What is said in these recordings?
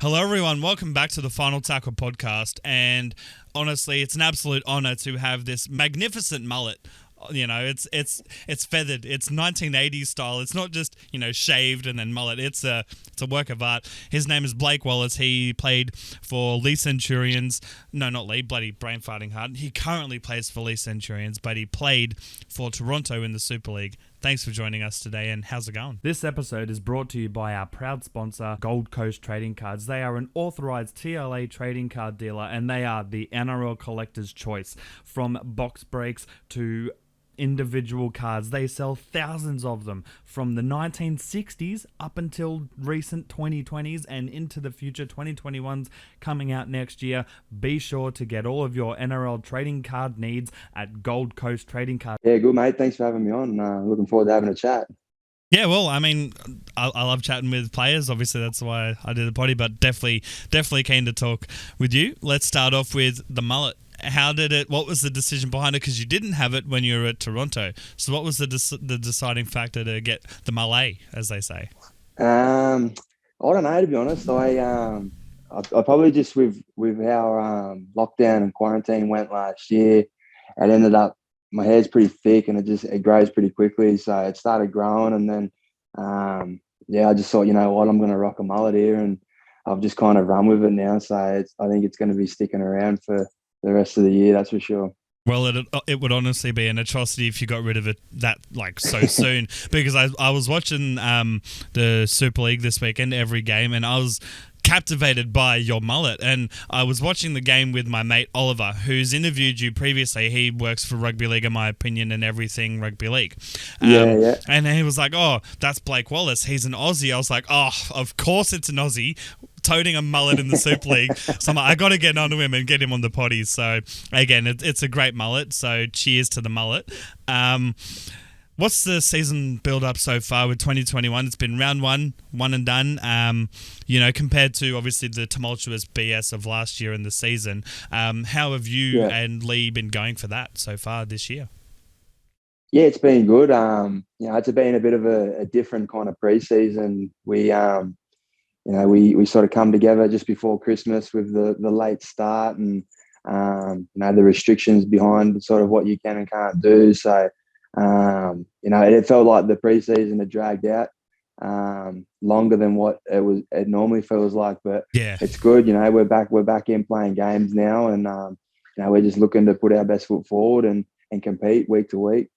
Hello, everyone. Welcome back to the Final Tackle podcast. And honestly, it's an absolute honor to have this magnificent mullet. You know, it's feathered. It's 1980s style. It's not just shaved and then mullet. It's a work of art. His name is Blake Wallace. He played for Lee Centurions. No, not Lee. Bloody brain farting hard. He currently plays for Lee Centurions, but he played for Toronto in the Super League. Thanks for joining us today, and how's it going? This episode is brought to you by our proud sponsor, Gold Coast Trading Cards. They are an authorized TLA trading card dealer, and they are the NRL collector's choice. From box breaks to individual cards, they sell thousands of them from the 1960s up until recent 2020s and into the future 2021s coming out next year. Be sure to get all of your NRL trading card needs at Gold Coast Trading Cards. Yeah, good, mate. Thanks for having me on. Looking forward to having a chat. Yeah, well, I mean, I love chatting with players. Obviously, that's why I do the potty, but definitely keen to talk with you. Let's start off with the mullet. What was the decision behind it? Because you didn't have it when you were at Toronto. So what was the deciding factor to get the mullet, as they say? I don't know, to be honest. I probably just with how lockdown and quarantine went last year, it ended up my hair's pretty thick and it grows pretty quickly. So it started growing, and then I just thought, you know what, I'm going to rock a mullet here, and I've just kind of run with it now. So I think it's going to be sticking around for the rest of the year, that's for sure. Well, it would honestly be an atrocity if you got rid of it so soon, because I was watching the Super League this weekend, every game, and I was captivated by your mullet. And I was watching the game with my mate Oliver, who's interviewed you previously. He works for Rugby League, in my opinion, and everything Rugby League. Yeah. And he was like, "Oh, that's Blake Wallace. He's an Aussie." I was like, "Oh, of course it's an Aussie toting a mullet in the Super League." So I'm like, I got to get onto him and get him on the potty. So again, it's a great mullet. So cheers to the mullet. What's the season build up so far with 2021? It's been round one and done. Compared to obviously the tumultuous BS of last year in the season, how have you and Lee been going for that so far this year? Yeah, it's been good. It's been a bit of a different kind of preseason. We sort of come together just before Christmas with the late start and the restrictions behind sort of what you can and can't do. So it felt like the preseason had dragged out longer than what it normally feels like, but yeah, it's good. We're back in playing games now, and we're just looking to put our best foot forward and compete week to week.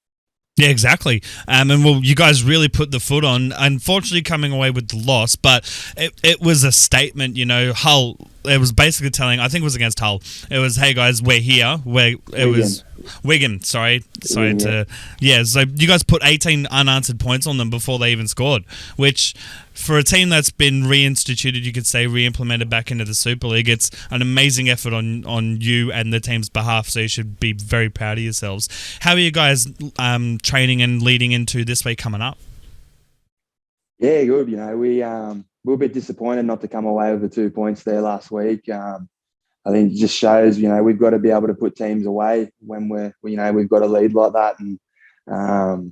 Yeah, exactly. You guys really put the foot on. Unfortunately, coming away with the loss, but it was a statement. Hull. It was basically telling. I think it was against Hull. It was, "Hey guys, we're here." Was Wigan. Sorry. So you guys put 18 unanswered points on them before they even scored, which, for a team that's been reinstituted, you could say re-implemented back into the Super League, it's an amazing effort on you and the team's behalf. So you should be very proud of yourselves. How are you guys training and leading into this week coming up? Yeah, good. We're a bit disappointed not to come away with the 2 points there last week. I think it just shows, we've got to be able to put teams away when we've got a lead like that, and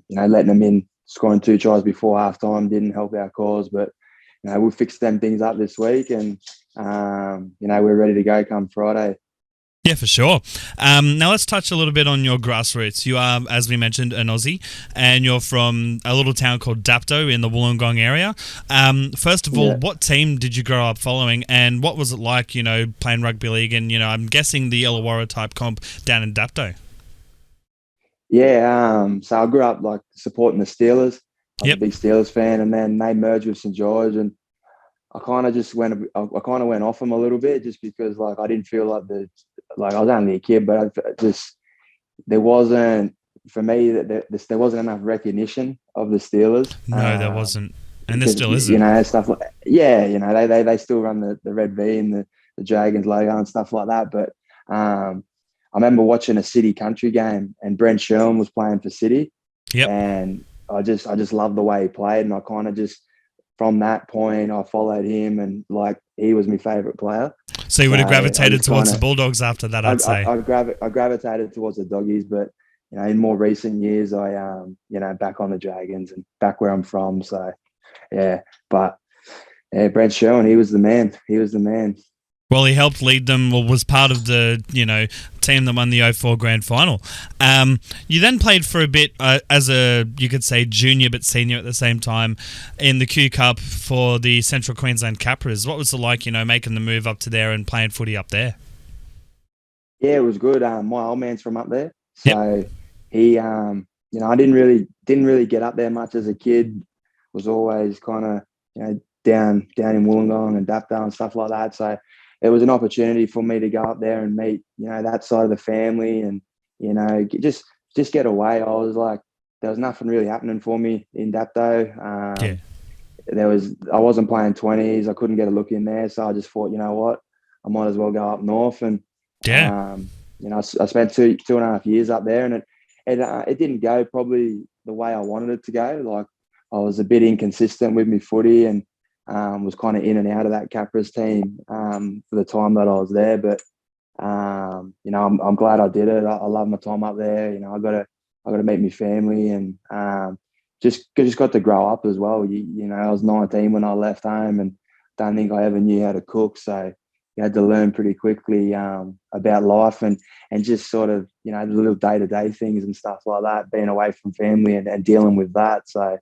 letting them in, scoring 2 tries before halftime didn't help our cause. But we'll fix them things up this week, and we're ready to go come Friday. Yeah, for sure. Now let's touch a little bit on your grassroots. You are, as we mentioned, an Aussie, and you're from a little town called Dapto in the Wollongong area. First of all, what team did you grow up following, and what was it like, playing rugby league? And, I'm guessing the Illawarra type comp down in Dapto. Yeah, so I grew up supporting the Steelers. I was Yep. a big Steelers fan, and then they merged with St. George, and I kind of went off them a little bit just because I didn't feel I was only a kid, but there wasn't, for me, there wasn't enough recognition of the Steelers. No, there wasn't, and there still isn't. Stuff they still run the red V and the Dragons logo and stuff like that. But I remember watching a City Country game, and Brent Sherwin was playing for City. Yep. And I just loved the way he played, and I kind of just, from that point, I followed him, and he was my favourite player. So you would have gravitated towards the Bulldogs after that, I'd say. I gravitated towards the Doggies, but in more recent years, I back on the Dragons and back where I'm from. So yeah, but Yeah, Brent Sherwin, he was the man. He was the man. Well, he helped lead them, or was part of the, team that won the '04 grand final. You then played for a bit as a, you could say, junior but senior at the same time in the Q Cup for the Central Queensland Capras. What was it like, making the move up to there and playing footy up there? Yeah, it was good. My old man's from up there, Yep. so he, I didn't really get up there much as a kid. Was always kind of, down in Wollongong and Dapto and stuff like that. So it was an opportunity for me to go up there and meet, that side of the family and, just get away. I was like, there was nothing really happening for me in Dapto. Yeah. I wasn't playing 20s. I couldn't get a look in there. So I just thought, you know what, I might as well go up north. And, Yeah. I spent 2.5 years up there, and it didn't go probably the way I wanted it to go. Like, I was a bit inconsistent with my footy and was kind of in and out of that Capras team for the time that I was there. But I'm glad I did it. I love my time up there. I got to meet my family and just got to grow up as well. I was 19 when I left home, and don't think I ever knew how to cook. So you had to learn pretty quickly about life and just sort of the little day-to-day things and stuff like that. Being away from family and dealing with that. So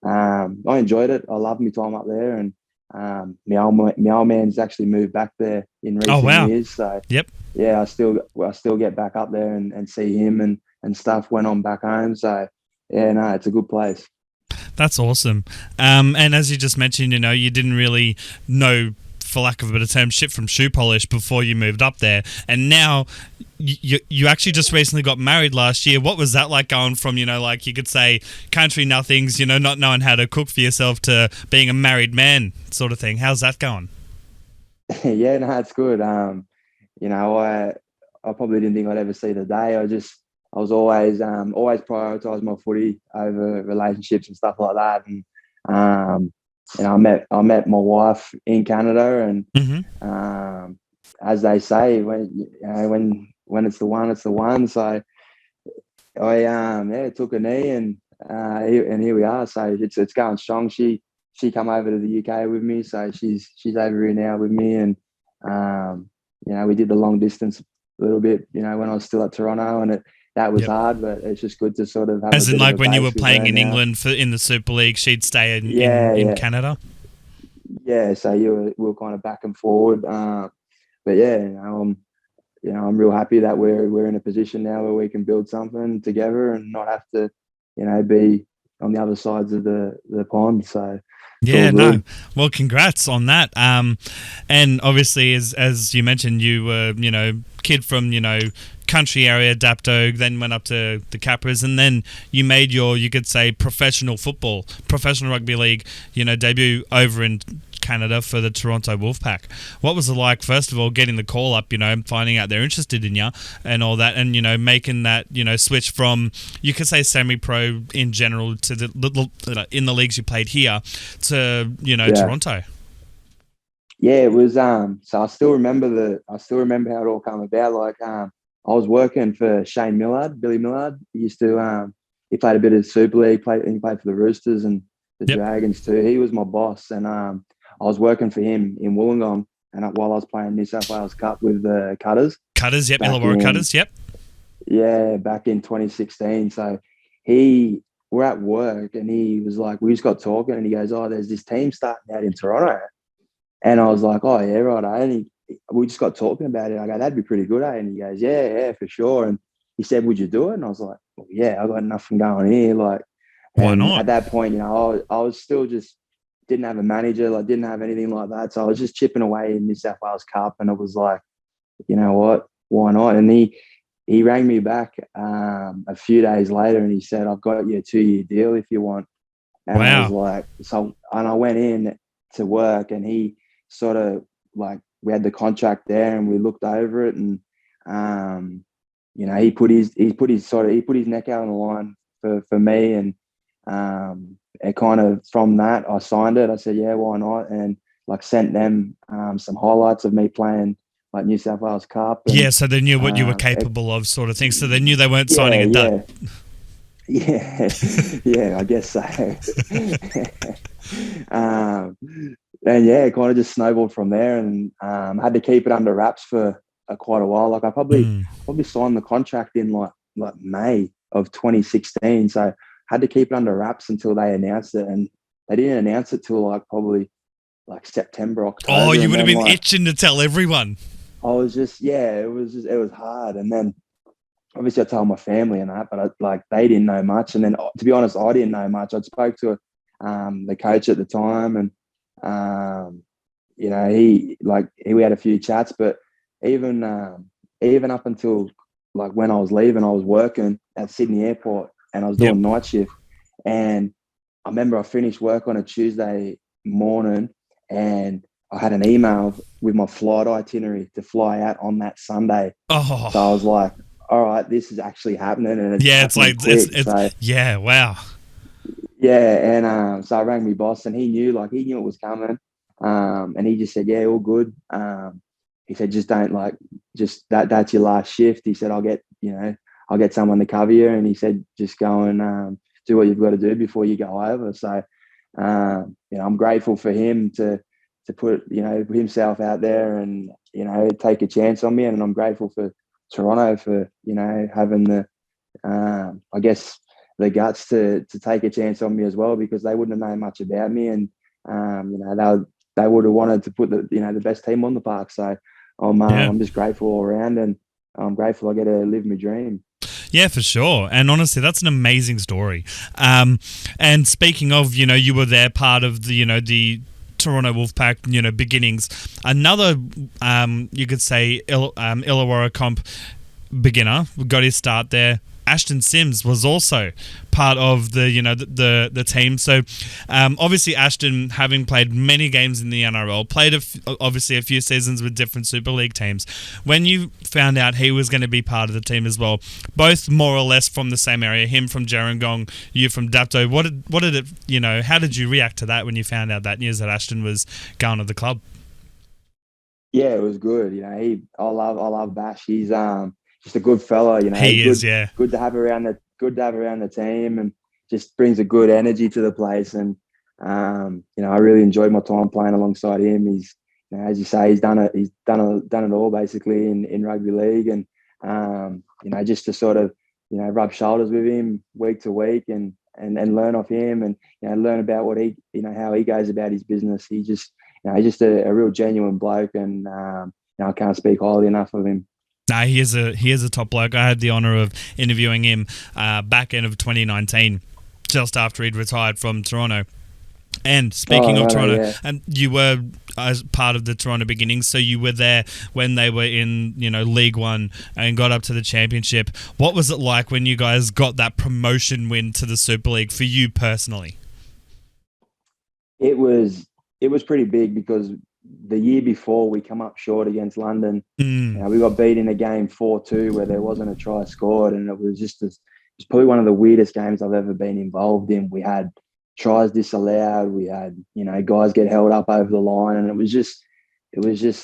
I enjoyed it. I loved my time up there, and my old man's actually moved back there in recent years. So Yep. yeah, I still get back up there and see him and stuff when I'm back home. So yeah, no, it's a good place. That's awesome. And as you just mentioned, you didn't really know, for lack of a better term, shit from shoe polish before you moved up there. And now you actually just recently got married last year. What was that like, going from, like you could say country nothings, not knowing how to cook for yourself, to being a married man sort of thing? How's that going? Yeah, no, it's good. I probably didn't think I'd ever see the day. I was always prioritised my footy over relationships and stuff like that. And I met my wife in Canada, and Mm-hmm. as they say, when it's the one, it's the one. So I took a knee, and here we are. So it's going strong. She come over to the UK with me, so she's over here now with me, and we did the long distance a little bit, when I was still at Toronto, and that was hard, but it's just good to sort of have. As in, like when you were playing in now. England in the Super League, she'd stay in Canada. Yeah, so we were kind of back and forward, but yeah, I'm real happy that we're in a position now where we can build something together and not have to, be on the other sides of the pond. So yeah, no. Well, congrats on that. And obviously, as you mentioned, you were, kid from, country area, Dapto, then went up to the Capras, and then you made your, you could say, professional rugby league, debut over in Canada for the Toronto Wolfpack. What was it like, first of all, getting the call up, finding out they're interested in you and all that, and, making that, switch from, you could say, semi-pro in general to in the leagues you played here to, Toronto? Yeah, it was, so I still remember how it all came about. Like, I was working for Shane Millard, Billy Millard. He used to, he played a bit of Super League, he played for the Roosters and the Dragons too. He was my boss, and I was working for him in Wollongong, and while I was playing New South Wales Cup with the Cutters. Cutters, yep, Illawarra Cutters, yep. Yeah, back in 2016. So we're at work, and he was like, we just got talking, and he goes, "Oh, there's this team starting out in Toronto." And I was like, "Oh, yeah, right." And we just got talking about it. I go, "That'd be pretty good, eh?" And he goes, "Yeah, for sure." And he said, "Would you do it?" And I was like, "Well, yeah, I got nothing going here." Like, why not? At that point, I was still just didn't have a manager, like didn't have anything like that. So I was just chipping away in New South Wales Cup, and it was like, you know what, why not? And he rang me back a few days later, and he said, "I've got you a 2-year deal if you want." And I was like, and I went in to work, and he sort of like, we had the contract there, and we looked over it, and he put his neck out on the line for me, and it kind of, from that, I signed it. I said, yeah, why not? And like sent them some highlights of me playing like New South Wales Cup. And, yeah, so they knew what you were capable of, sort of thing. So they knew they weren't signing a dud. Yeah, yeah, I guess so. and yeah, it kind of just snowballed from there, and had to keep it under wraps for quite a while. Like I probably signed the contract in like May of 2016, so had to keep it under wraps until they announced it, and they didn't announce it till like probably like September, October. Oh, you and would have then been like itching to tell everyone. I was it was hard, and then obviously I told my family and that, but they didn't know much. And then to be honest, I didn't know much. I spoke to the coach at the time, and we had a few chats, but even up until like when I was leaving, I was working at Sydney Airport and I was doing night shift. And I remember I finished work on a Tuesday morning and I had an email with my flight itinerary to fly out on that Sunday. Oh, So I was like, all right, this is actually happening, and it's yeah, it's happening like quick. it's yeah, wow. Yeah, and so I rang my boss, and he knew it was coming, and he just said, "Yeah, all good." He said, "Just don't just that's your last shift." He said, I'll get someone to cover you," and he said, "Just go and do what you've got to do before you go over." So, I'm grateful for him to put himself out there and take a chance on me, and I'm grateful for Toronto for having the I guess the guts to take a chance on me as well, because they wouldn't have known much about me, and they would have wanted to put the best team on the park. So I'm just grateful all around, and I'm grateful I get to live my dream. Yeah, for sure. And honestly, that's an amazing story. And speaking of, you were there part of the Toronto Wolfpack, beginnings. Another, you could say, Illawarra comp beginner got his start there. Ashton Sims was also part of the team. So obviously Ashton, having played many games in the NRL, played obviously a few seasons with different Super League teams. When you found out he was going to be part of the team as well, both more or less from the same area, him from Gerringong, you from Dapto, what did it, how did you react to that when you found out that news that Ashton was going to the club? Yeah, it was good. I love Bash. He's just a good fella. He is, yeah. Good to have around the team, and just brings a good energy to the place. And I really enjoyed my time playing alongside him. He's, as you say, he's done it all basically in rugby league, and just to sort of rub shoulders with him week to week and learn off him, and learn about what he how he goes about his business. He's just a real genuine bloke, and I can't speak highly enough of him. No, he is a top bloke. I had the honour of interviewing him back end of 2019, just after he'd retired from Toronto. And speaking of Toronto, yeah. And you were as part of the Toronto beginnings, so you were there when they were in League One and got up to the championship. What was it like when you guys got that promotion win to the Super League for you personally? It was pretty big, because the year before we come up short against London. We got beat in a game 4-2 where there wasn't a try scored, and it was probably one of the weirdest games I've ever been involved in. We had tries disallowed, we had guys get held up over the line, and it was just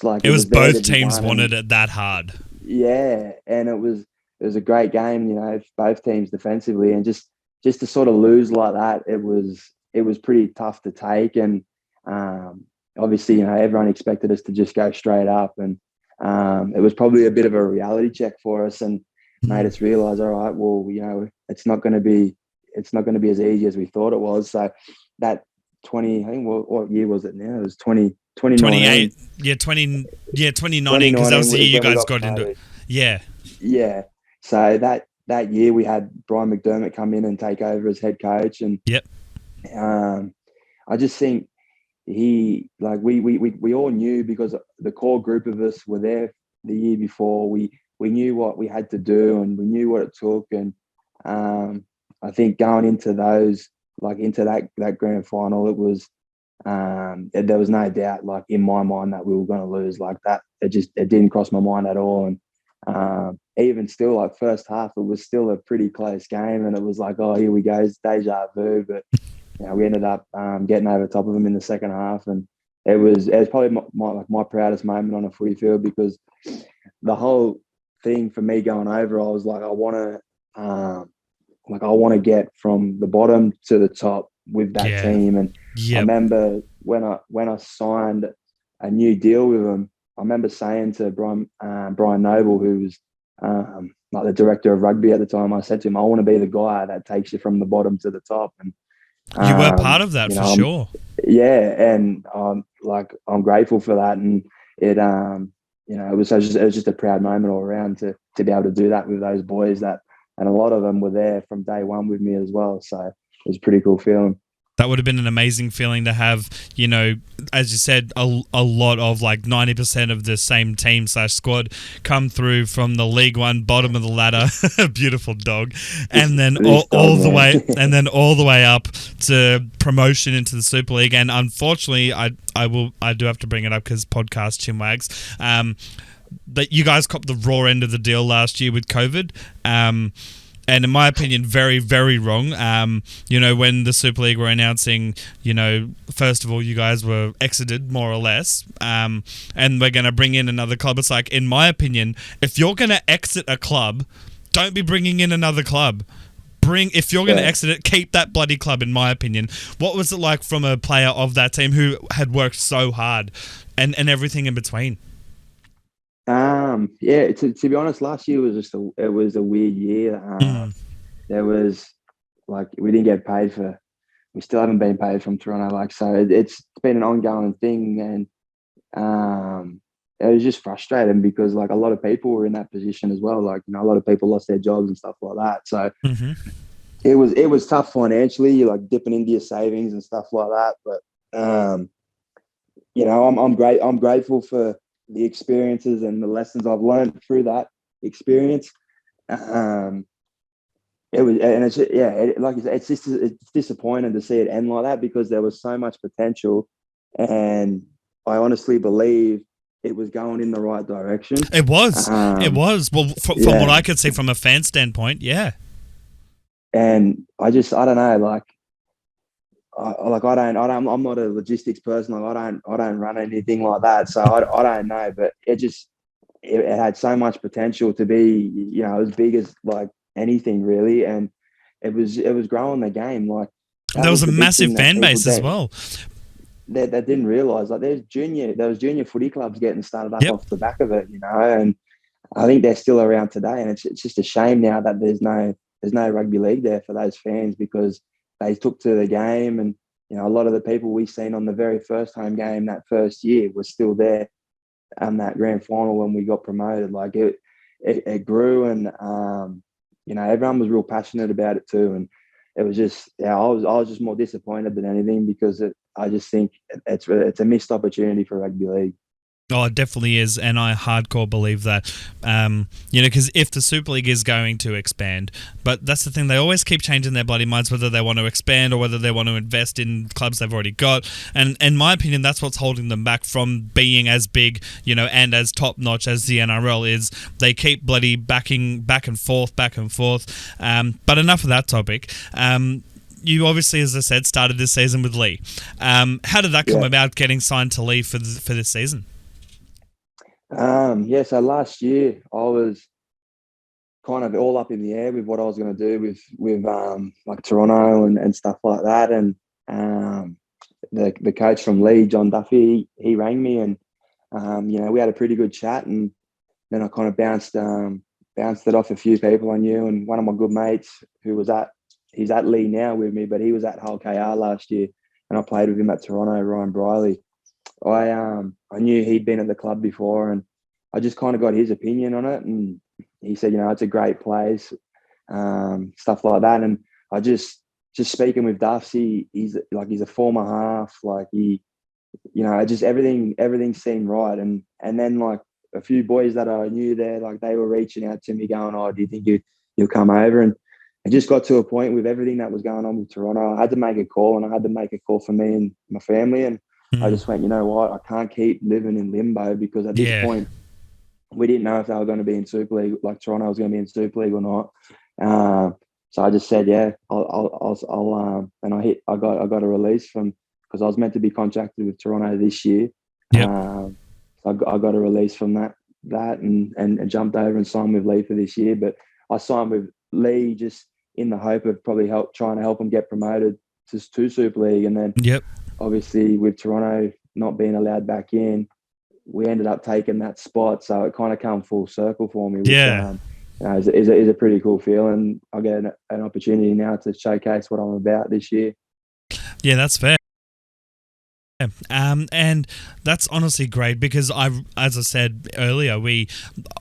like it was both teams wanted it that hard. Yeah, and it was a great game, both teams defensively, and just to sort of lose like that, it was pretty tough to take. And obviously, everyone expected us to just go straight up, and it was probably a bit of a reality check for us, and made us realise, all right, well, it's not going to be as easy as we thought it was. So that 20, I think, what year was it now? It was 2019. 2019, because that was the year you guys got into it. Yeah. Yeah. So that year we had Brian McDermott come in and take over as head coach, and I just think we all knew, because the core group of us were there the year before. We knew what we had to do, and we knew what it took. And I think going into that grand final, it was there was no doubt, in my mind, that we were going to lose like that. It didn't cross my mind at all. And even still, first half, it was still a pretty close game, and it was like, oh, here we go, it's deja vu. But we ended up getting over top of them in the second half, and it was probably my proudest moment on a footy field, because the whole thing for me going over, I was like, I want to get from the bottom to the top with that team. And I remember when I signed a new deal with them, I remember saying to Brian Noble, who was like the director of rugby at the time, I said to him, I want to be the guy that takes you from the bottom to the top. And You were part of that for sure. yeah, and like I'm grateful for that, and it it was just a proud moment all around to be able to do that with those boys and a lot of them were there from day one with me as well. So it was a pretty cool feeling. That would have been an amazing feeling to have, as you said, a lot of like 90% of the same team / squad come through from the League One bottom of the ladder, beautiful dog, and then all the way up to promotion into the Super League. And unfortunately, I do have to bring it up because podcast chinwags, that you guys copped the raw end of the deal last year with COVID. And in my opinion, very, very wrong. When the Super League were announcing, first of all, you guys were exited, more or less, and we're going to bring in another club. It's like, in my opinion, if you're going to exit a club, don't be bringing in another club. If you're going to exit it, keep that bloody club, in my opinion. What was it like from a player of that team who had worked so hard and everything in between? Yeah, to be honest, last year was it was a weird year. There was like we didn't get paid we still haven't been paid from Toronto. Like, so it's been an ongoing thing, and it was just frustrating because like a lot of people were in that position as well. Like, a lot of people lost their jobs and stuff like that. So it was tough financially. You're like dipping into your savings and stuff like that. But I'm grateful for the experiences and the lessons I've learned through that experience. It's disappointing to see it end like that because there was so much potential, and I honestly believe it was going in the right direction. It was. Well, from what I could see from a fan standpoint, yeah. And I don't know, like. I'm not a logistics person. Like I don't run anything like that. So I don't know, but it had so much potential to be, as big as like anything really. And it was growing the game. Like there was a massive fan base as well. They didn't realize like there was junior footy clubs getting started up off the back of it, and I think they're still around today. And it's just a shame now that there's no rugby league there for those fans because they took to the game, and a lot of the people we seen on the very first home game that first year were still there on that grand final when we got promoted. Like it grew, and everyone was real passionate about it too. And it was just, I was just more disappointed than anything because I just think it's a missed opportunity for rugby league. Oh, it definitely is, and I hardcore believe that. Because if the Super League is going to expand, but that's the thing, they always keep changing their bloody minds whether they want to expand or whether they want to invest in clubs they've already got. And in my opinion, that's what's holding them back from being as big, and as top notch as the NRL is. They keep bloody backing back and forth. But enough of that topic. You obviously, as I said, started this season with Lee. How did that come about, getting signed to Lee for this season? So last year I was kind of all up in the air with what I was going to do with like Toronto and stuff like that. And the coach from Lee, John Duffy, he rang me and we had a pretty good chat, and then I kind of bounced it off a few people I knew, and one of my good mates he's at Lee now with me, but he was at Hull KR last year, and I played with him at Toronto, Ryan Briley. I knew he'd been at the club before, and I just kind of got his opinion on it. And he said, it's a great place, stuff like that. And I just speaking with Duffs, he's a former half, like just everything seemed right. And then like a few boys that I knew there, like they were reaching out to me going, "Oh, do you think you'll come over?" And it just got to a point with everything that was going on with Toronto, I had to make a call, and I had to make a call for me and my family. And I just went, you know what, I can't keep living in limbo because at this point, we didn't know if they were going to be in Super League, like Toronto was going to be in Super League or not. So I just said, I'll and I got a release because I was meant to be contracted with Toronto this year. So I got a release from that and jumped over and signed with Lee for this year. But I signed with Lee just in the hope of probably trying to help them get promoted to Super League. And then obviously with Toronto not being allowed back in, we ended up taking that spot. So it kind of come full circle for me, which Yeah. is a pretty cool feeling. I get an opportunity now to showcase what I'm about this year. Yeah, that's fair. And that's honestly great because as I said earlier,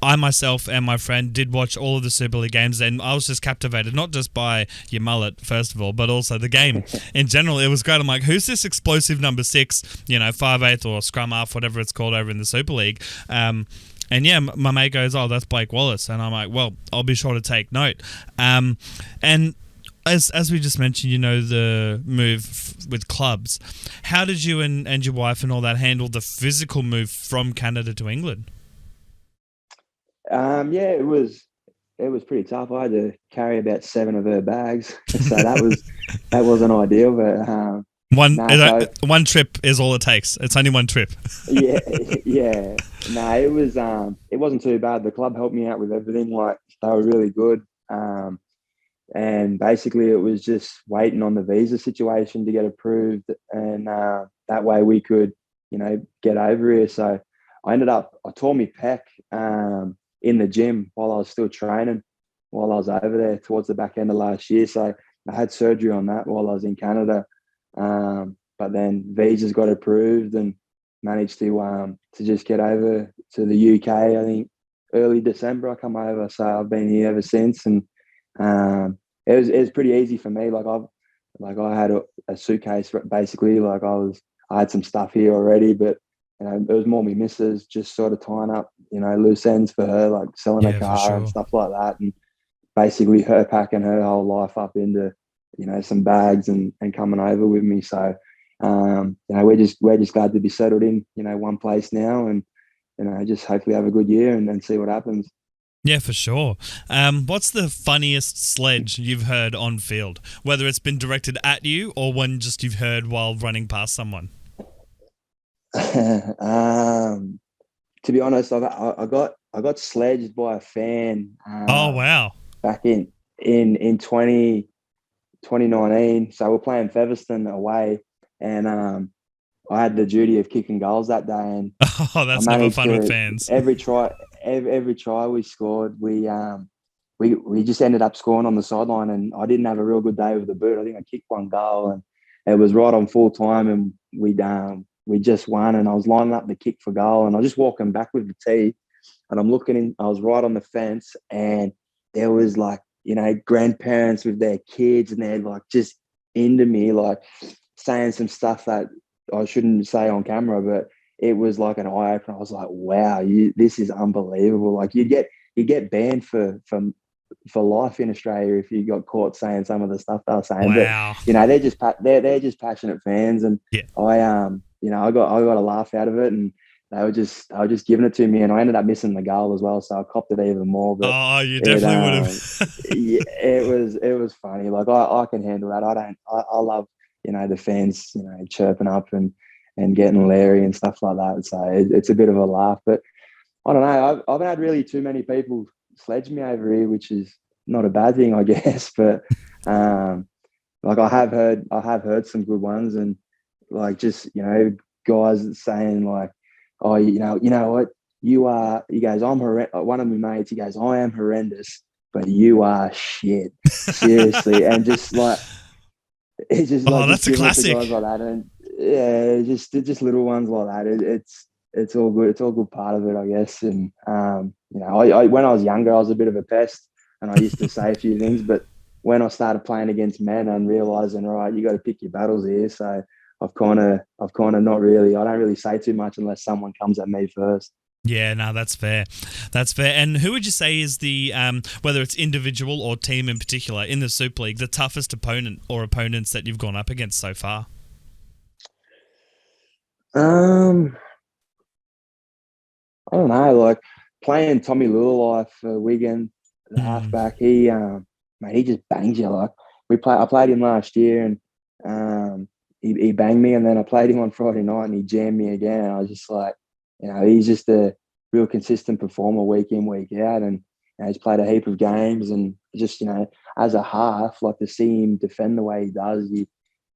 I myself and my friend did watch all of the Super League games, and I was just captivated, not just by your mullet, first of all, but also the game in general. It was great. I'm like, who's this explosive number 6, 5'8" or scrum half, whatever it's called over in the Super League. And yeah, my mate goes, oh, that's Blake Wallace. And I'm like, well, I'll be sure to take note. And as we just mentioned, the move with clubs. How did you and your wife and all that handle the physical move from Canada to England? Yeah, it was pretty tough. I had to carry about 7 of her bags, so that wasn't ideal. But one trip is all it takes. It's only one trip. Yeah, yeah. No, it wasn't too bad. The club helped me out with everything. Like they were really good. And basically, it was just waiting on the visa situation to get approved, and that way we could, get over here. So I tore my pec in the gym while I was still training, while I was over there towards the back end of last year. So I had surgery on that while I was in Canada. But then visas got approved and managed to just get over to the UK. I think early December I come over, so I've been here ever since, and it was pretty easy for me. I had a suitcase basically. I had some stuff here already, but it was more me missus just sort of tying up loose ends for her, like selling a Yeah, for car and sure. stuff like that, and basically her packing her whole life up into some bags and coming over with me. So we're just glad to be settled in one place now, and just hopefully have a good year and see what happens. Yeah, for sure. What's the funniest sledge you've heard on field? Whether it's been directed at you or one just you've heard while running past someone? To be honest, I got sledged by a fan Oh, wow. back in 2019. So we're playing Featherstone away, and I had the duty of kicking goals that day, and Oh, I that's never managed fun with to fans. every try we scored, we just ended up scoring on the sideline, and I didn't have a real good day with the boot. I think I kicked one goal, and it was right on full time, and we just won, and I was lining up the kick for goal, and I was just walking back with the tee, and I'm looking in. I was right on the fence, and there was like grandparents with their kids, and they're like just into me, like saying some stuff that I shouldn't say on camera, but it was like an eye opener. I was like, wow, this is unbelievable. Like you get banned for life in Australia if you got caught saying some of the stuff they were saying. But Wow. they're just passionate fans, and Yeah. I got a laugh out of it, and they were just giving it to me, and I ended up missing the goal as well, so I copped it even more. But Oh, you it definitely would have. yeah, it was funny. Like I can handle that. I love the fans chirping up and getting Larry and stuff like that. So it's a bit of a laugh, but I don't know. I've had really too many people sledge me over here, which is not a bad thing, I guess. But um, like I have heard some good ones, and like just guys saying like, oh, what you are. He goes, I'm horrendous. One of my mates, he goes, I am horrendous, but you are shit, seriously, and just like it's just Oh, like just that's a giving it to guys classic. like that, and yeah, just little ones like that. It's all good. It's all good part of it, I guess. And I when I was younger, I was a bit of a pest, and I used to say a few things. But when I started playing against men and realizing, all right, you got to pick your battles here. So I've kind of not really. I don't really say too much unless someone comes at me first. Yeah, no, that's fair. That's fair. And who would you say is the, whether it's individual or team in particular in the Super League, the toughest opponent or opponents that you've gone up against so far? Um, I don't know, like playing Tommy Lulai for Wigan, the Mm. halfback. Mate, he just bangs you. Like I played him last year, and he banged me, and then I played him on Friday night, and he jammed me again. And I was just like, he's just a real consistent performer week in, week out, and he's played a heap of games, and just as a half, like to see him defend the way he does,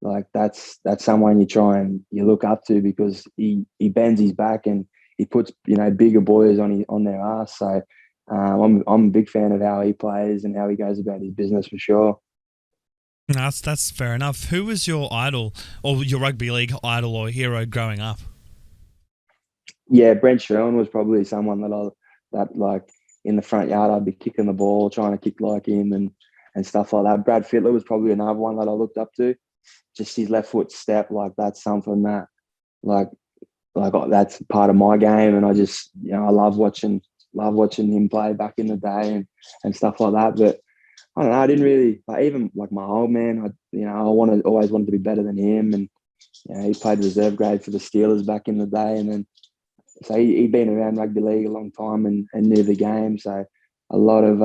like that's someone you look up to because he bends his back and he puts bigger boys on their ass. So I'm a big fan of how he plays and how he goes about his business for sure. No, that's fair enough. Who was your idol or your rugby league idol or hero growing up? Yeah, Brent Sherwin was probably someone that like in the front yard I'd be kicking the ball, trying to kick like him and stuff like that. Brad Fittler was probably another one that I looked up to. Just his left foot step, like that's something that like that's part of my game, and I just I love watching him play back in the day and stuff like that. But I don't know, I didn't really like even like my old man. Always wanted to be better than him, and he played reserve grade for the Steelers back in the day, and then so he'd been around rugby league a long time and knew the game. So a lot of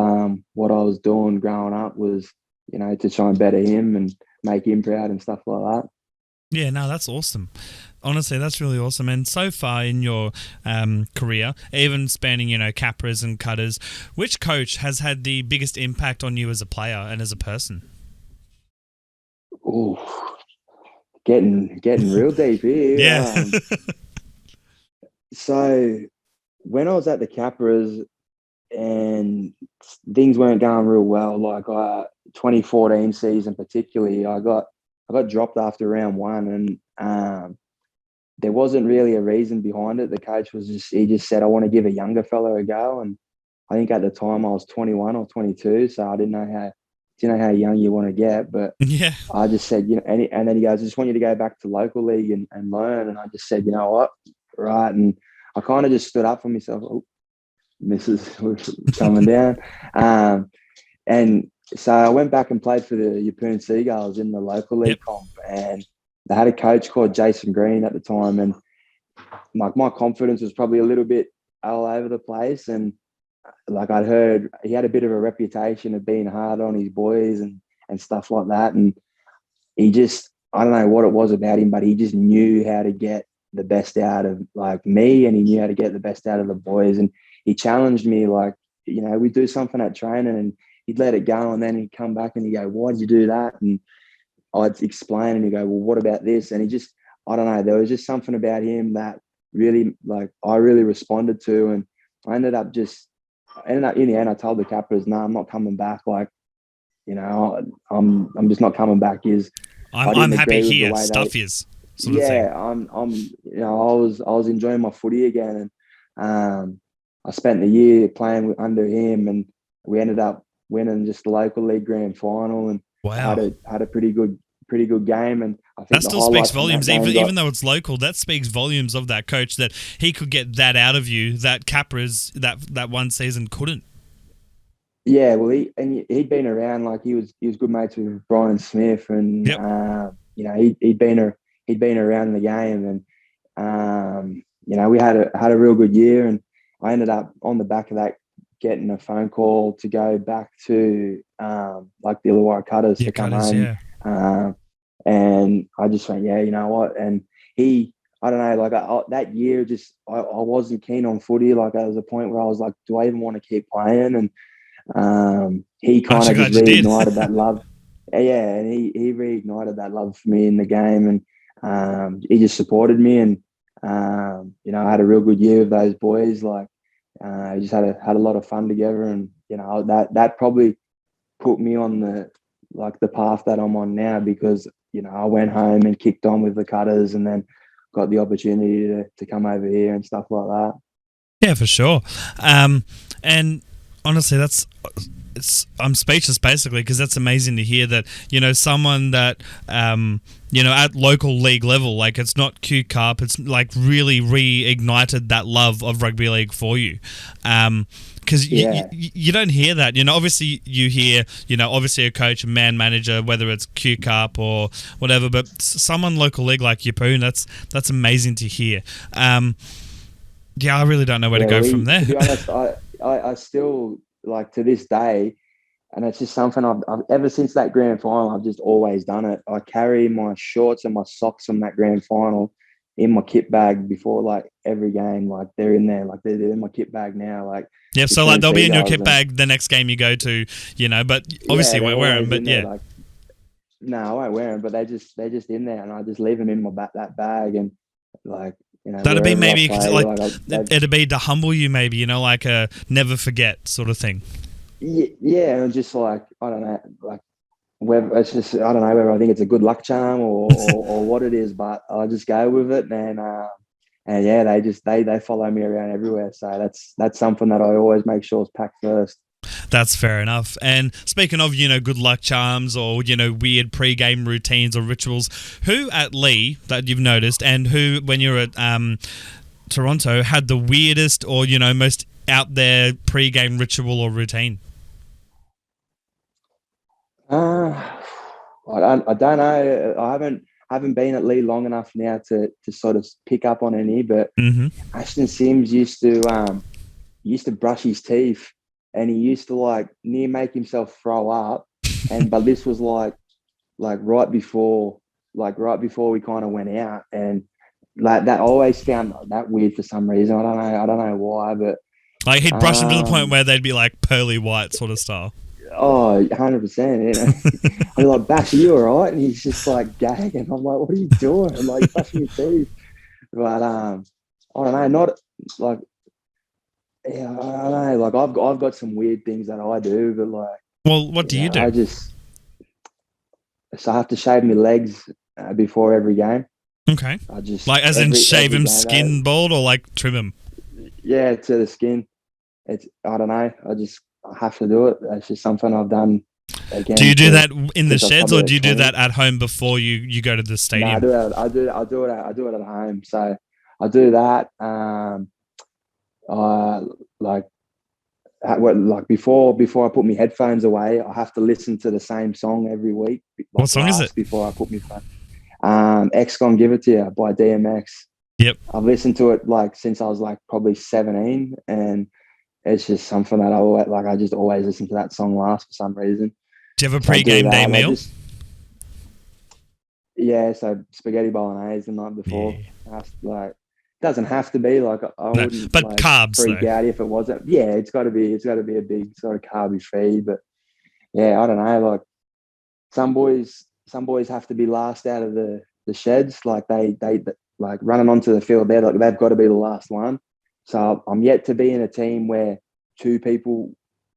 what I was doing growing up was to try and better him and make him proud and stuff like that. Yeah, no, that's awesome. Honestly, that's really awesome. And so far in your career, even spanning, Capras and Cutters, which coach has had the biggest impact on you as a player and as a person? Oh, getting real deep here. Yeah. So when I was at the Capras and things weren't going real well, like 2014 season particularly, I got dropped after round one, and there wasn't really a reason behind it. The coach he just said, I want to give a younger fellow a go. And I think at the time I was 21 or 22, so I didn't know how young you want to get. But yeah, I just said, and then he goes, I just want you to go back to local league and learn. And I just said, you know what? Right. And I kind of just stood up for myself. Oh, missus coming down. And so I went back and played for the Yeppoon Seagulls in the local league comp, and they had a coach called Jason Green at the time, and my confidence was probably a little bit all over the place. And like I'd heard, he had a bit of a reputation of being hard on his boys and stuff like that. And he just, I don't know what it was about him, but he just knew how to get the best out of like me, and he knew how to get the best out of the boys. And he challenged me, like, we do something at training and he'd let it go, and then he'd come back and he'd go, why did you do that? And I'd explain and he'd go, well, what about this? And he just, I don't know, there was just something about him that really, like, I really responded to. And I ended up in the end, I told the Capras, no, I'm not coming back. Like, I'm just not coming back. I'm happy here. Stuff is. Yeah, I'm. I was enjoying my footy again, and I spent the year playing under him, and we ended up winning just the local league grand final, and wow, had a pretty good game. And I think that still speaks volumes, even though it's local. That speaks volumes of that coach, that he could get that out of you that Capras that one season couldn't. Yeah, well, he'd been around, like he was good mates with Brian Smith, and he'd been around the game, and we had a real good year. And I ended up on the back of that getting a phone call to go back to like the Illawarra Cutters to come home. Yeah. And I just went, yeah, you know what? And I don't know, like that year, just I wasn't keen on footy. Like there was a point where I was like, do I even want to keep playing? And he kind of just reignited that love. Yeah, and he reignited that love for me in the game, and he just supported me, and I had a real good year with those boys. Like we just had a lot of fun together, and that probably put me on the path that I'm on now, because I went home and kicked on with the Cutters, and then got the opportunity to come over here and stuff like that. Yeah, for sure. And honestly, I'm speechless basically, because that's amazing to hear that, someone that, at local league level, like it's not Q Cup, it's like really reignited that love of rugby league for you. Because you don't hear that, obviously you hear, obviously a coach, a man manager, whether it's Q Cup or whatever, but someone local league like Yeppoon, that's amazing to hear. I really don't know where to go from there. To be honest, I still, like, to this day, and it's just something I've ever since that grand final, I've just always done it. I carry my shorts and my socks from that grand final in my kit bag before, like, every game. Like, they're in there, like they're in my kit bag now. Like, yeah, so like they'll be in your kit bag the next game you go to, but obviously you won't wear them. But yeah, No, I won't wear them, but they're just in there, and I just leave them in my that bag, and like That'd be wherever I maybe play, like like it'd be to humble you, maybe, like a never forget sort of thing. yeah, and just like I don't know, like whether it's just I don't know whether I think it's a good luck charm or what it is, but I just go with it, and yeah, they follow me around everywhere. So that's something that I always make sure is packed first. That's fair enough. And speaking of, good luck charms or, weird pre-game routines or rituals, who at Lee that you've noticed and who, when you're at Toronto, had the weirdest or, most out there pre-game ritual or routine? I don't know. I haven't been at Lee long enough now to sort of pick up on any, but Mm-hmm. Ashton Sims used to brush his teeth, and he used to like near make himself throw up, but this was like right before we kind of went out, and like that I always found that weird for some reason. I don't know why, but Like he'd brush them to the point um where they'd be like pearly white sort of style. oh 100%, I'd be like, Bash, are you all right? And he's just like gagging. I'm like, what are you doing? I'm like, brushing your teeth. But I don't know, not like yeah, I don't know. Like I've got some weird things that I do, but like Well, what do you yeah, do? so I have to shave my legs before every game. Okay. I just Like as in shave every him game. skin bald or like trim him? Yeah, to the skin. It's I don't know. I have to do it. It's just something I've done Do you again do that in the since I was sheds or probably do you like do 20. that at home before you go to the No, I stadium? do it. I do it at home. So I do that. I like before I put my headphones away, I have to listen to the same song every week, What like song is it? blast before I put my phone. X Gon Give It To You by DMX. Yep. I've listened to it like since I was like probably 17, and it's just something that I just always listen to that song last for some reason. Do you have a So I do pre-game day that. meal? Yeah, so spaghetti bolognese the night before. Yeah. Like doesn't have to be like I No, wouldn't but like carbs freak though. out if it wasn't. Yeah, it's got to be a big sort of carby feed. But yeah, I don't know. Like some boys have to be last out of the sheds. Like they like running onto the field. They've got to be the last one. So I'm yet to be in a team where two people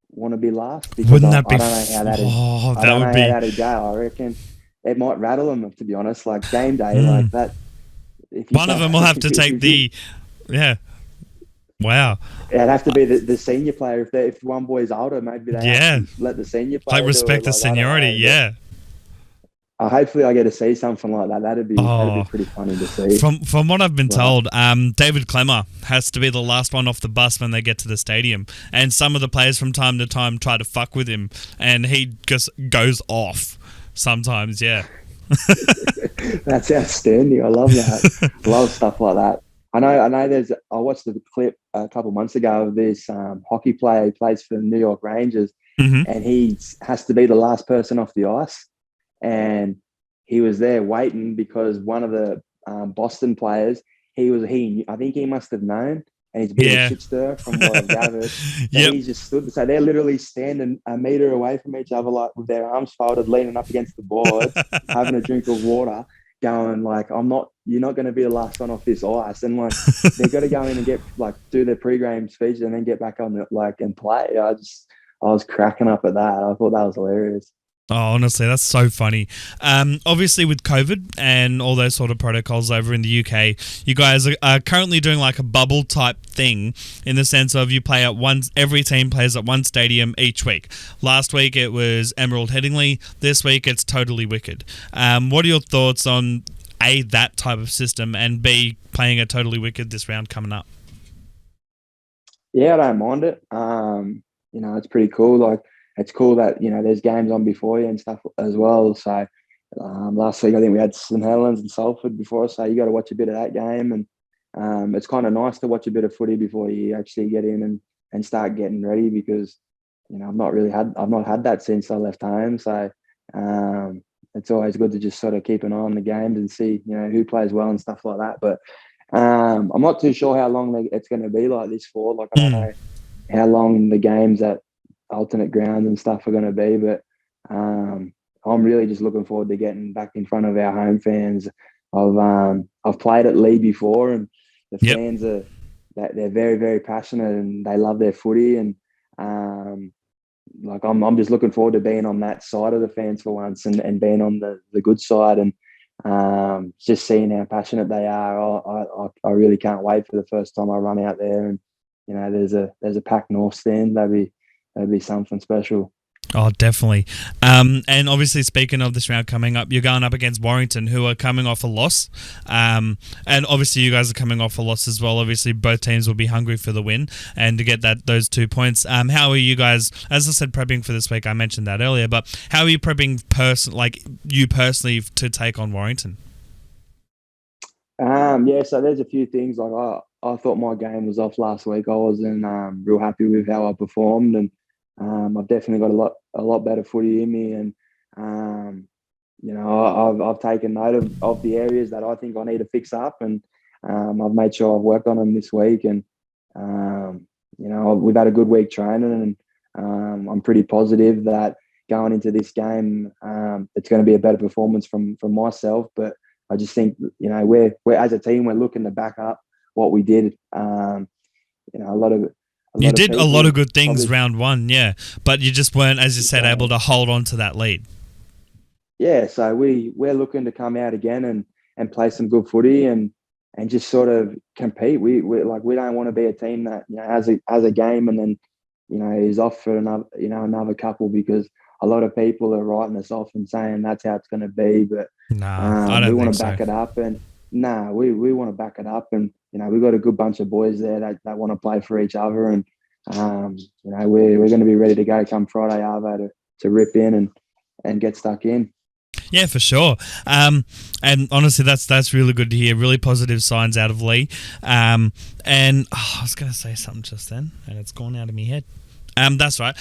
want to be last because Wouldn't that be? I don't know how that'd Oh, I that don't would know how be. that'd go. I reckon it might rattle them, to be honest. Like game day, like Mm. that. If you One of can't, them will have to if take you, the. Yeah. Wow. it'd have to be the senior player. If one boy's older, maybe they have Yeah. to let the senior Like player do it. respect the Like I don't seniority. know, but Yeah. hopefully I get to see something like that. That'd be Oh. pretty funny to see. From what I've been But told, David Clemmer has to be the last one off the bus when they get to the stadium, and some of the players from time to time try to fuck with him, and he just goes off sometimes. Yeah. that's outstanding. I love that. Love stuff like that. I know. I watched the clip a couple months ago of this hockey player who plays for the New York Rangers, Mm-hmm. and he has to be the last person off the ice. And he was there waiting because one of the Boston players, I think he must have known, and he's a bit of a Yeah. shit stir from what I've gathered. So Yep. he just stood. So they're literally standing a meter away from each other, like with their arms folded, leaning up against the boards, having a drink of water, going like, You're not going to be the last one off this ice," and like they've got to go in and do their pre-game speech and then get back on and play. I was cracking up at that. I thought that was hilarious. Oh, honestly, that's so funny. Obviously, with COVID and all those sort of protocols over in the UK, you guys are currently doing like a bubble type thing in the sense of you play at every team plays at one stadium each week. Last week it was Emerald Headingley. This week it's Totally Wicked. What are your thoughts on A, that type of system, and B, playing a Totally Wicked this round coming up? Yeah, I don't mind it. It's pretty cool. Like it's cool that there's games on before you and stuff as well. So last week I think we had St Helens and Salford before, so you got to watch a bit of that game, and it's kind of nice to watch a bit of footy before you actually get in and start getting ready because I've not had that since I left home. So it's always good to just sort of keep an eye on the games and see who plays well and stuff like that. But I'm not too sure how long it's going to be like this for. Like I don't know how long the games at alternate grounds and stuff are going to be, but I'm really just looking forward to getting back in front of our home fans. I've played at Lee before, and the Yep. fans are they're very very passionate and they love their footy. And um, like I'm just looking forward to being on that side of the fans for once, and being on the good side, and just seeing how passionate they are. I really can't wait for the first time I run out there, and there's a packed North stand. That'd be something special. Oh, definitely. And obviously, speaking of this round coming up, you're going up against Warrington, who are coming off a loss. And obviously, you guys are coming off a loss as well. Obviously, both teams will be hungry for the win and to get those 2 points. How are you guys, as I said, prepping for this week? I mentioned that earlier, but how are you prepping, you personally, to take on Warrington? Yeah, so there's a few things. Like I thought my game was off last week. I wasn't real happy with how I performed, and I've definitely got a lot better footy in me. And I've taken note of the areas that I think I need to fix up, and I've made sure I've worked on them this week. And we've had a good week training, and I'm pretty positive that going into this game, it's going to be a better performance from myself. But I just think we're as a team, we're looking to back up what we did. A lot of You did a lot of good things probably, round one, yeah, but you just weren't, as you said, able to hold on to that lead. yeah. So we're looking to come out again and play some good footy, and just sort of compete. We don't want to be a team that has a game and then is off for another couple, because a lot of people are writing us off and saying that's how it's going to be. But Nah, I we don't want think to so. back it up, and we want to back it up, and we've got a good bunch of boys there that want to play for each other, and we're going to be ready to go come Friday Arvo to rip in and get stuck in. Yeah, for sure. And honestly, that's really good to hear. Really positive signs out of Lee. And I was going to say something just then, and it's gone out of my head. That's right.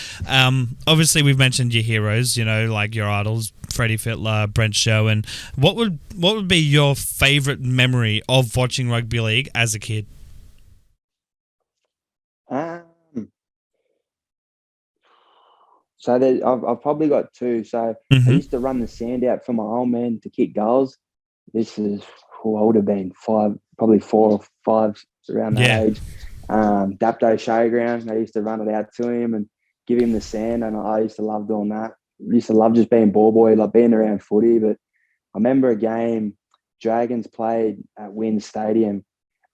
Obviously, we've mentioned your heroes. Like your idols, Freddie Fittler, Brent Sherwin. What would be your favourite memory of watching rugby league as a kid? Um, so I've probably got two. So I Mm-hmm. used to run the sand out for my old man to kick goals. This is who I would have been five, probably 4 or 5 around that Yeah. age. Dapto Showground. I used to run it out to him and give him the sand, and I used to love doing that. I used to love just being ball boy, like being around footy. But I remember a game Dragons played at Wynn Stadium.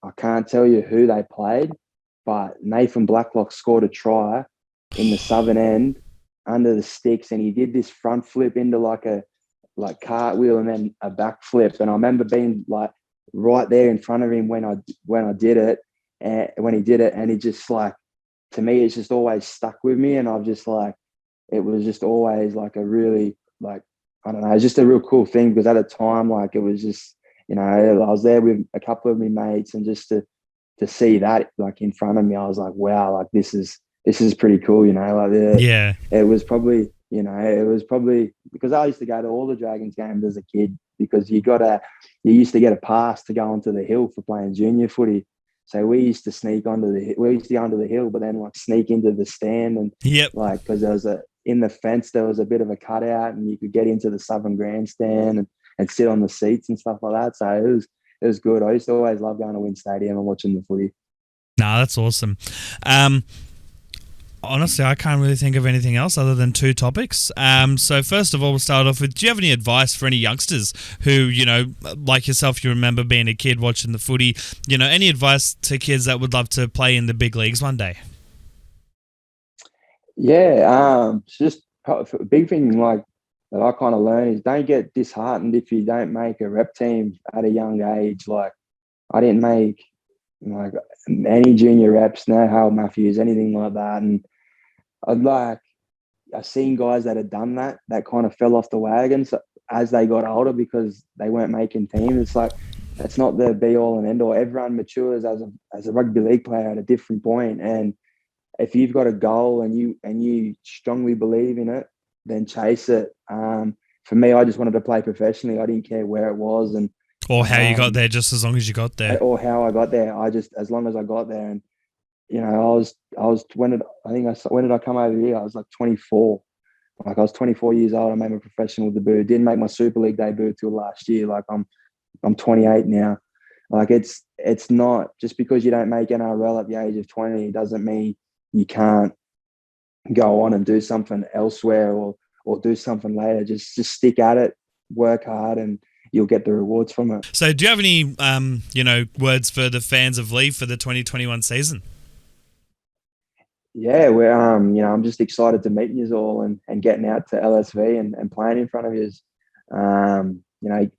I can't tell you who they played, but Nathan Blacklock scored a try in the southern end under the sticks, and he did this front flip into like cartwheel and then a back flip. And I remember being like right there in front of him when I did it, and when he did it, and he just like, to me, it's just always stuck with me. And I've just like, it was just always like a really like, I don't know, it's just a real cool thing, because at the time, like, it was just, I was there with a couple of my mates, and just to see that like in front of me, I was like, wow, like this is pretty cool, like Yeah. it was probably, because I used to go to all the Dragons games as a kid, because you used to get a pass to go onto the hill for playing junior footy. So we used to we used to go onto the hill, but then like sneak into the stand, and Yep. like, because in the fence, there was a bit of a cutout, and you could get into the Southern Grandstand and sit on the seats and stuff like that. So it was good. I used to always love going to Wynn Stadium and watching the footy. Nah, that's awesome. Honestly, I can't really think of anything else other than 2 topics. So first of all, we'll start off with, do you have any advice for any youngsters who, like yourself, you remember being a kid watching the footy, any advice to kids that would love to play in the big leagues one day? Yeah, it's just a big thing like that I kind of learned is, don't get disheartened if you don't make a rep team at a young age. Like, I didn't make like any junior reps, no Hal Matthews, anything like that. And I've seen guys that had done that kind of fell off the wagon as they got older, because they weren't making teams. It's like, that's not the be all and end all. Everyone matures as a rugby league player at a different point, and if you've got a goal and you strongly believe in it, then chase it. For me, I just wanted to play professionally. I didn't care where it was, and Or how you got there, just as long as you got there. or how I got there. I just, as long as I got there. And I was when did I come over here? I was like 24. Like I was 24 years old. I made my professional debut. Didn't make my Super League debut till last year. Like I'm 28 now. Like it's not just because you don't make NRL at the age of 20 doesn't mean you can't go on and do something elsewhere or do something later. Just stick at it, work hard, and you'll get the rewards from it. So, do you have any words for the fans of Leigh for the 2021 season? Yeah, we're I'm just excited to meet you all and getting out to LSV and playing in front of you.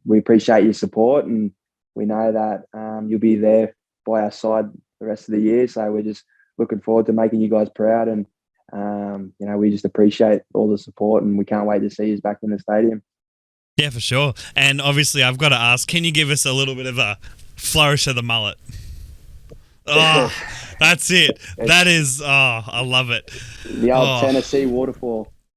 We appreciate your support, and we know that you'll be there by our side the rest of the year. So we're just looking forward to making you guys proud, and we just appreciate all the support, and we can't wait to see you back in the stadium. Yeah, for sure. And obviously, I've got to ask, can you give us a little bit of a flourish of the mullet? Oh, that's it. That is, I love it. The old Tennessee waterfall.